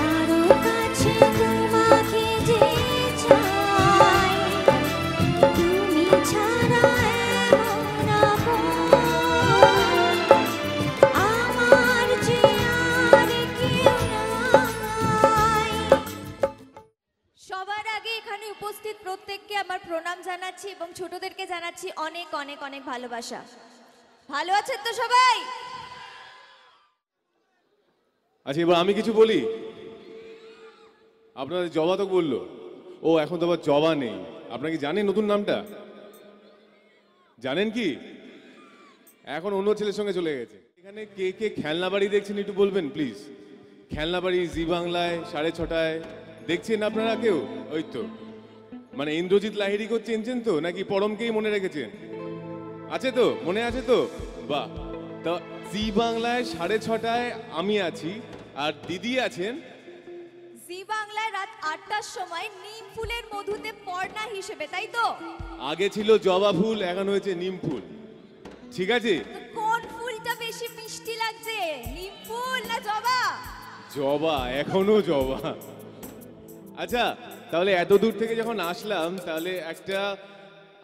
আরো কাছে তোমাকে যে চাই, তুমি ছাড়া এমন আপন আমার যে আর কেউ নাই। সবার আগে এখানে উপস্থিত প্রত্যেককে আমার প্রণাম জানাচ্ছি এবং ছোটদেরকে জানাচ্ছি অনেক অনেক অনেক ভালোবাসা। ভালো আছেন তো সবাই? আচ্ছা, এবার আমি কিছু বলি। আপনাদের জবা তো বললো, ও এখন তো আবার জবা নেই। আপনারা কি জানেন নতুন নামটা? জানেন কি? এখন অন্য ছেলের সঙ্গে চলে গেছে। এখানে কে কে খেলনা বাড়ি দেখছেন একটু বলবেন প্লিজ। খেলনা বাড়ি জি বাংলায় 6:30 দেখছেন আপনারা কেউ? ওই তো, মানে ইন্দ্রজিৎ লাহিড়ীকে চিনছেন তো, নাকি পরমকেই মনে রেখেছেন? আছে তো, মনে আছে তো? বাহ। তো জি বাংলায় 6:30 আমি আছি, আর দিদি আছেন জি বাংলায় রাত 8টার সময় নিম ফুলের মধুতে পর্ণা হিসেবে, তাই তো? আগে ছিল জবা ফুল, এখন হয়েছে নিম ফুল। ঠিক আছে? তো কোন ফুলটা বেশি মিষ্টি লাগছে, নিম ফুল না জবা? জবা, এখনো জবা। আচ্ছা, তাহলে এত দূর থেকে যখন আসলাম, তাহলে একটা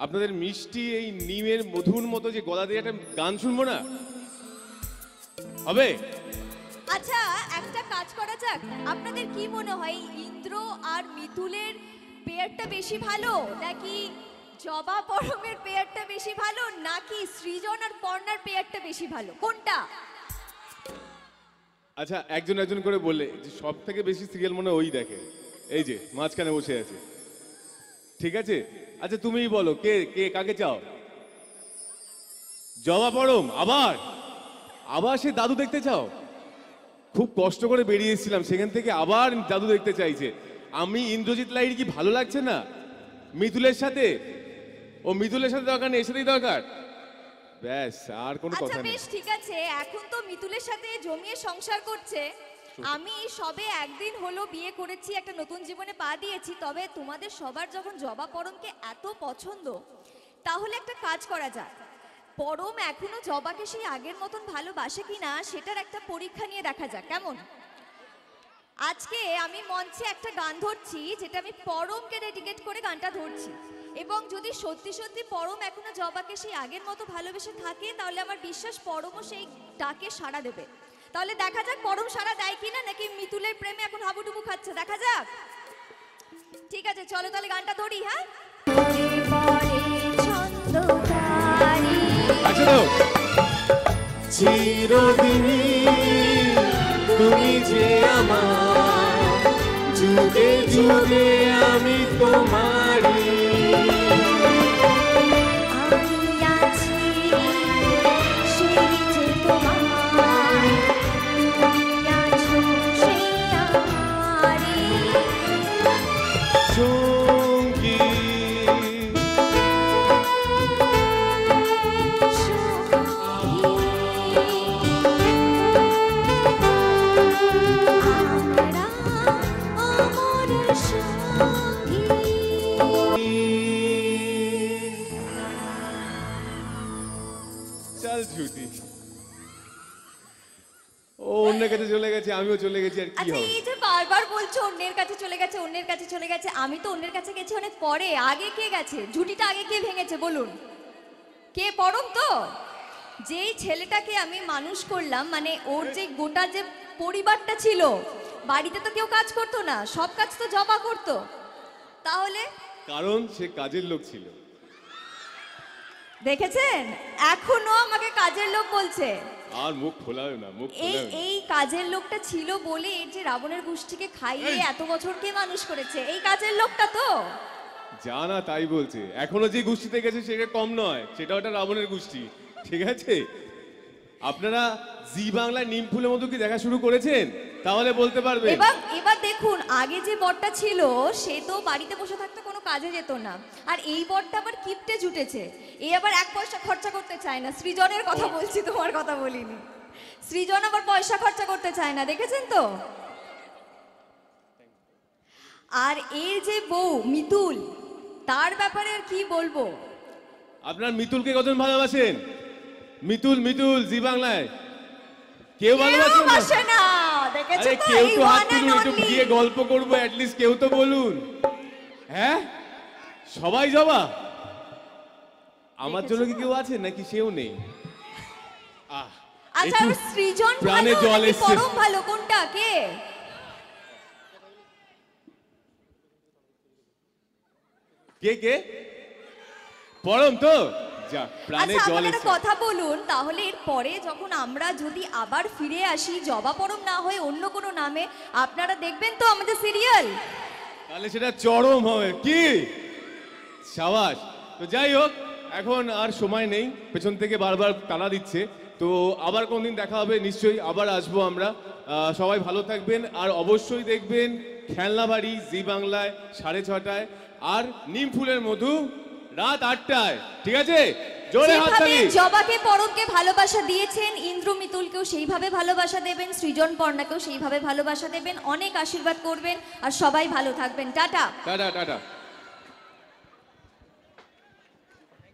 আপনাদের মিষ্টি এই নিমের মধুর মতো যে গলা দিয়ে একটা গান শুনবো না? হবে? আচ্ছা, একটা কাজ করা যাক। আপনাদের কি মনে হয় ইন্দ্র আর মিতুলের পেয়ারটা বেশি ভালো, নাকি জবা পরমের পেয়ারটা বেশি ভালো, নাকি সৃজন আর পর্ণার পেয়ারটা বেশি ভালো? কোনটা? আচ্ছা, একজন একজন করে বললে যে সব থেকে বেশি সিরিয়াল মনে ওই দেখে, এই যে মাঝখানে বসে আছে। ঠিক আছে? আচ্ছা, তুমিই বলো, কে কে কাকে চাও? জবা পরম? আবার আবার সে দাদু দেখতে চাও? খুব কষ্ট করে বেরিয়ে এসেছিলাম সেখান থেকে, আবার দাদু দেখতে চাইছে। আমি ইন্দ্রজিৎ লাহিড়ী কি ভালো লাগছে না মিতুলের সাথে? ও মিতুলের সাথে দরকার নেই, এর সাথেই দরকার। ব্যাস, আর কোনো আচ্ছা কথা নেই। বেশ, ঠিক আছে। এখন তো মিতুলের সাথে জমিয়ে সংসার করছে। আমি সবে একদিন হলো বিয়ে করেছি, একটা নতুন জীবনে পা দিয়েছি। তবে তোমাদের সবার যখন জবা পরমকে এত পছন্দ, তাহলে একটা কাজ করা যাক। পরম এখনো জবাকে সেই আগের মতন ভালোবাসে কিনা সেটার একটা পরীক্ষা নিয়ে দেখা যাক, কেমন? আজকে আমি মঞ্চে একটা গান ধরছি, যেটা আমি পরমকে ডেডিকেট করে গানটা ধরছি। এবং যদি সত্যি সত্যি পরম এখনো জবাকে সেই আগের মতো ভালোবেসে থাকে, তাহলে আমার বিশ্বাস পরমও সেই ডাকে সাড়া দেবে। তাহলে দেখা যাক পরম সাড়া দেয় কিনা, নাকি মিতুলের প্রেমে এখন হাবুডুবু খাচ্ছে, দেখা যাক। ঠিক আছে, চলো তাহলে গানটা ধরি। হ্যাঁ, পরে পরে ছন্দকারী আচ্ছা তো, চিরদিন তুমি যে আমার, যুগে যুগে আমি তোমারই। আমি আছি সেই যে তোমার, তুমি আছো সেই আমারই। সঙ্গী আমরা অমর সঙ্গী। চল ছুটি। ও অন্যের কাছে চলে গেছে, আমিও চলে গেছি, আর কি আচ্ছা, হবে? এই যে বারবার বলছো অন্যের কাছে চলে গেছে, অন্যের কাছে চলে গেছে, আমি তো অন্যের কাছে গেছি অনেক পরে। আগে কে গেছে? ঝুঁটিটা আগে কে ভেঙেছে বলুন? কে? পরম তো। যেই ছেলেটাকে আমি মানুষ করলাম, মানে ওর যে গোটা যে পরিবারটা ছিল, বাড়িতে তো কেউ কাজ করতো না, সব কাজ তো জবা করতো। তাহলে কারণ সে কাজের লোক ছিল। দেখেছেন, এখনো আমাকে কাজের লোক বলছে। আর মুখ খোলাবে না, মুখ এই খোলাবে না। এই কাজের লোকটা ছিল বলে এই যে রাবণের গোষ্ঠীকে খাইয়ে এত বছর কে মানুষ করেছে, এই কাজের লোকটা তো। যা না তাই বলছে, এখনো যে গোষ্ঠীতে গেছে সেটা কম নয়, সেটা ওটা রাবণের গোষ্ঠী। ঠিক আছে? আপনারা জি বাংলায় নিম ফুলের মতো কি দেখা শুরু করেছেন? তাহলে বলতে পারবে। এবার এবার দেখুন, আগে যে বরটা ছিল সে তো বাড়িতে বসে থাকতে কোনো কাজে যেত না, আর এই বরটা আবার কিপটে জুটেছে। এই আবার এক পয়সা খরচা করতে চায় না। সৃজনের কথা বলছি, তোমার কথা বলিনি। সৃজন আবার পয়সা খরচা করতে চায় না, দেখেছেন তো। আর এর যে বউ মিতুল, তার ব্যাপারে আর কি বলবো। আপনার মিতুলকে কতজন ভালোবাসেন? মিতুল মিতুল জি বাংলায় কেউ ভালোবাসেন না? ভালোবাসে না, দেখেছো আরে তো কেউ এই তো হাত one and তুলুন, একটু only। গিয়ে গল্প করবো, অ্যাটলিস্ট কেউ তো বলুন। হ্যাঁ, সবাই জবা। আমার জন্য কি কেউ আছে নাকি সেও নেই? আহ, আচ্ছা একটু আর সৃজন প্রাণে ভালো জল নাকি এসছে। পরম ভালো, কোনটা কে? কে কে? পরম তো? যা, প্রাণে আচ্ছা জল আমাকে একটা এসছে। কথা বলুন, তাহলে এর পরে যখন আমরা যদি আবার ফিরে আসি জবা পরম না হয়ে অন্য কোনো নামে, আপনারা দেখবেন তো আমাদের সিরিয়াল? তাহলে সেটা চরম হবে কি? সাবাস। তো যাই হোক, এখন আর সময় নেই, পেছন থেকে বারবার তালা দিচ্ছে। তো আবার কোনদিন দেখা হবে নিশ্চয়ই, আবার আসবো আমরা। সবাই ভালো থাকবেন, আর অবশ্যই দেখবেন খেলনা বাড়ি জি বাংলায় 6:30টায়, আর নিম ফুলের মধু রাত 8টায়। ঠিক আছে, জোরে যেভাবে হাততালি। জবাকে পরমকে ভালোবাসা দিয়েছেন, ইন্দ্র মিতুলকেও সেইভাবে ভালোবাসা দেবেন, সৃজন পর্ণাকেও সেইভাবে ভালোবাসা দেবেন, অনেক আশীর্বাদ করবেন, আর সবাই ভালো থাকবেন। টাটা। Tata tata.